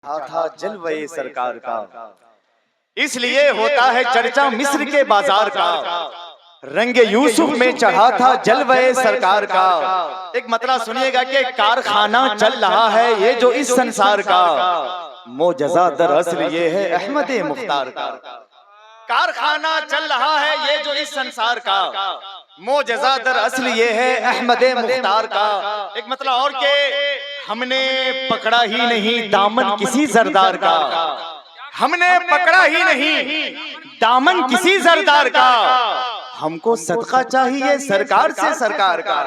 था जलवे सरकार का, इसलिए होता है चर्चा मिस्र के बाजार का। रंगे यूसुफ में चढ़ा था जलवे सरकार का। एक मतलब सुनिएगा कि कारखाना चल रहा है ये जो इस संसार का, मोजज़ा दरअसल ये है अहमद मुख्तार का। कारखाना चल रहा है ये जो इस संसार का, मोजज़ा दरअसल ये है अहमद मुख्तार का। एक मतलब और के हमने पकड़ा ही नहीं दामन किसी सरदार का, हमने पकड़ा ही नहीं दामन किसी सरदार का, हमको सदका चाहिए सरकार से सरकार का।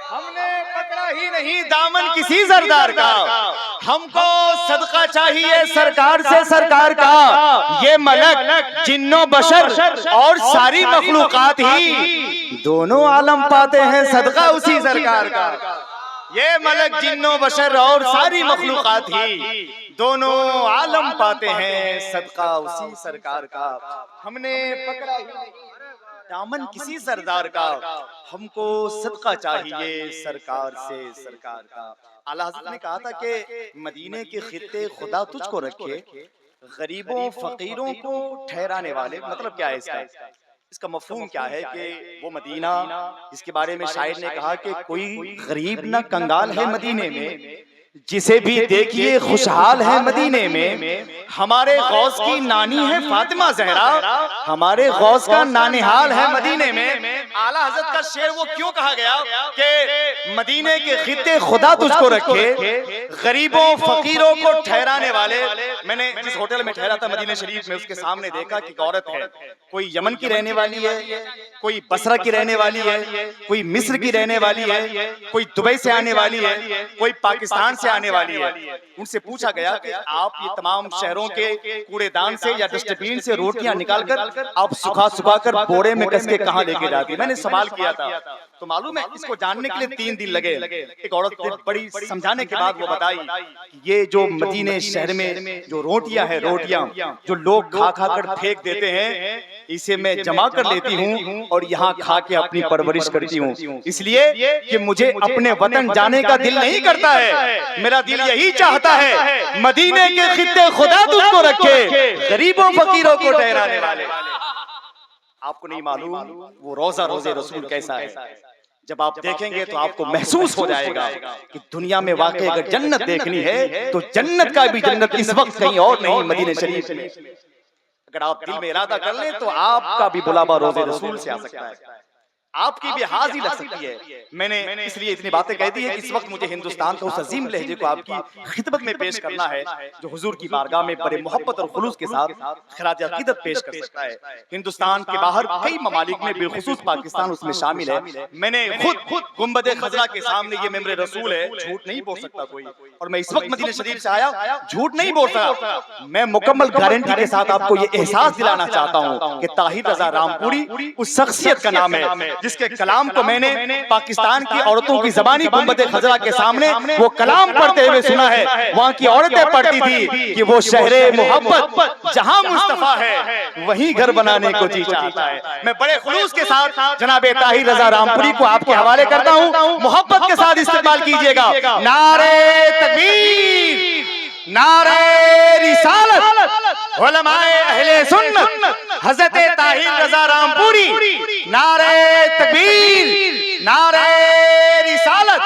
हमने पकड़ा ही नहीं दामन किसी सरदार का, हमको सदका चाहिए सरकार से सरकार का। ये मलक जिन्नो बशर और सारी मखलूकात ही दोनों आलम पाते हैं सदका उसी सरकार का। ये मलक जिन्नो बशर और सारी मखलूकात ही दोनों आलम पाते हैं सदका उसी सरकार का। हमने पकड़ा ही दामन किसी सरदार का, हमको सदका चाहिए सरकार से सरकार का। आला हज़रत ने कहा था कि मदीने के खित्ते खुदा तुझको रखे, गरीबों फकीरों को ठहराने वाले। मतलब क्या है इसका? इसका मफहूम क्या है कि वो मदीना जिसके बारे में शायर ने कहा कि कोई गरीब न कंगाल है मदीने में, जिसे भी देखिए खुशहाल है मदीने में। हमारे गौस की नानी है फातिमा ज़हरा, हमारे गौस का नानिहाल है मदीने में। आला हज़रत का शेर वो क्यों कहा गया कि मदीने के खित्ते खुदा तुझको रखे, गरीबों फकीरों को ठहराने वाले। मैंने जिस होटल में ठहरा था मदीने शरीफ में, उसके सामने देखा कि एक औरत है, कोई यमन की रहने वाली है, कोई बसरा की रहने वाली है, कोई मिस्र की रहने वाली है, कोई दुबई से आने वाली है, कोई पाकिस्तान से आने वाली है। उनसे पूछा गया कि आप ये तमाम शहरों के कूड़ेदान से या डस्टबिन से रोटियां निकालकर आप सुखा सुखा कर बोरे में कस के कहां लेके जाती? मैंने सवाल किया था तो मालूम है इसको जानने के लिए 3 दिन लगे। एक औरत ने बड़ी समझाने के बाद वो बताई कि ये जो मदीने शहर में जो रोटियां है, रोटियां जो लोग खा खा कर फेंक देते हैं, इसे मैं जमा कर लेती हूँ और यहाँ खा के अपनी परवरिश करती हूँ। इसलिए कि मुझे अपने वतन जाने का दिल नहीं करता है, मेरा दिल यही चाहता है मदीने के खित्ते खुदा तुझको रखे, गरीबों फकीरों को ठहराने वाले। आपको नहीं मालूम वो रोजा रोजे रसूल कैसा है। जब आप देखेंगे तो आपको महसूस हो जाएगा कि दुनिया में वाकई अगर जन्नत देखनी है तो जन्नत का भी जन्नत इस वक्त कहीं और नहीं, मदीने शरीफ में। अगर आप दिल में इरादा कर लें तो आपका भी बुलावा रोजे रसूल से आ सकता है, आपकी भी हाजिर लग सकती है। मैंने इसलिए इतनी बातें कह दी है कि इस वक्त मुझे हिंदुस्तान का उस अजीम लहजे को आपकी खिदमत में पेश करना है जो हुजूर की बारगाह में बड़े मोहब्बत और खुलूस के साथ खिराज अकीदत पेश कर सकता है। हिंदुस्तान के बाहर कई ममालिक में बिलखुसूस पाकिस्तान उसमें शामिल है। मैंने खुद गुंबद खजरा के सामने ये मेमरे रसूल है, झूठ नहीं बोल सकता कोई, और मैं इस वक्त मदीने शरीफ से आया झूठ नहीं बोल सकता। मैं मुकम्मल गारंटी के साथ आपको ये एहसास दिलाना चाहता हूँ कि ताहिर रजा रामपुरी उस शख्सियत का नाम है जिसके कलाम को मैंने पाकिस्तान की औरतों की ज़बानी गुंबद खजरा के सामने वो कलाम पढ़ते हुए सुना है। वहाँ की औरतें पढ़ती थी कि वो शहरे मोहब्बत जहाँ मुस्तफा है वहीं घर बनाने को जी चाहता है। मैं बड़े खुलूस के साथ जनाब ताहिर रजा रामपुरी को आपके हवाले करता हूँ, मोहब्बत के साथ इस्तेमाल कीजिएगा। नारे तकबीर, नारे रिसालत, उलमाए अहले सुन्नत, हज़रत ताहिर रजा रामपुरी, नारे तकबीर, नारे रिसालत।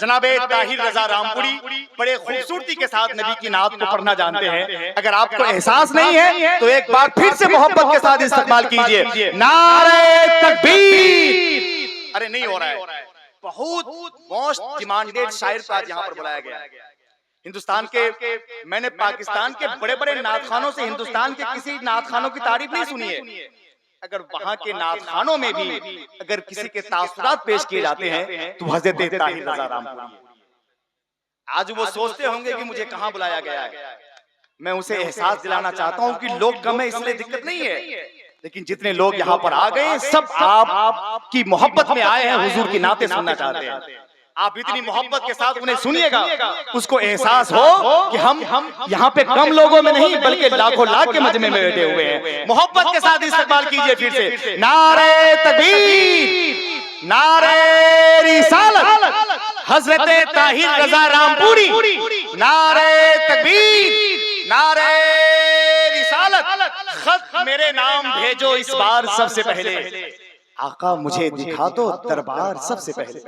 जनाबे ताहिर रजा रामपुरी बड़े खूबसूरती के साथ नबी की नात को पढ़ना जानते हैं। अगर आपको एहसास नहीं है तो एक बार फिर से मोहब्बत के साथ इस्तेमाल कीजिए, नारे तकबीर। अरे नहीं हो रहा है, बहुत मोस्ट डिमांडेड शायर को आज यहाँ पर बुलाया गया है। हिंदुस्तान के, मैंने पाकिस्तान के बड़े बड़े नात खानों से हिंदुस्तान के किसी नात खानों की तारीफ नहीं सुनी है। अगर वहां के नात खानों में भी अगर किसी के तासुरात पेश किए जाते हैं तो हज़रत ताहिर रजा रामपुरी। आज वो सोचते होंगे कि मुझे कहां बुलाया गया है। मैं उसे एहसास दिलाना चाहता हूं कि लोग कम है इसलिए दिक्कत नहीं है, लेकिन जितने लोग यहाँ पर आ गए सब आपकी मोहब्बत में आए हैं, हुजूर की नाते सुनना चाहते हैं। आप इतनी मोहब्बत के साथ उन्हें सुनिएगा, उसको एहसास हो कि हम यहाँ पे कम लोगों में नहीं बल्कि लाखों लाख के मजमे में बैठे हुए हैं। मोहब्बत के साथ इस्तेमाल कीजिए फिर से, नारे तकबीर, नारे रिसालत, हजरत ताहिर रजा रामपुरी नारे तकबीर, नारे रिसालत, खत मेरे नाम भेजो इस बार सबसे पहले, आका मुझे दिखा दो दरबार सबसे पहले।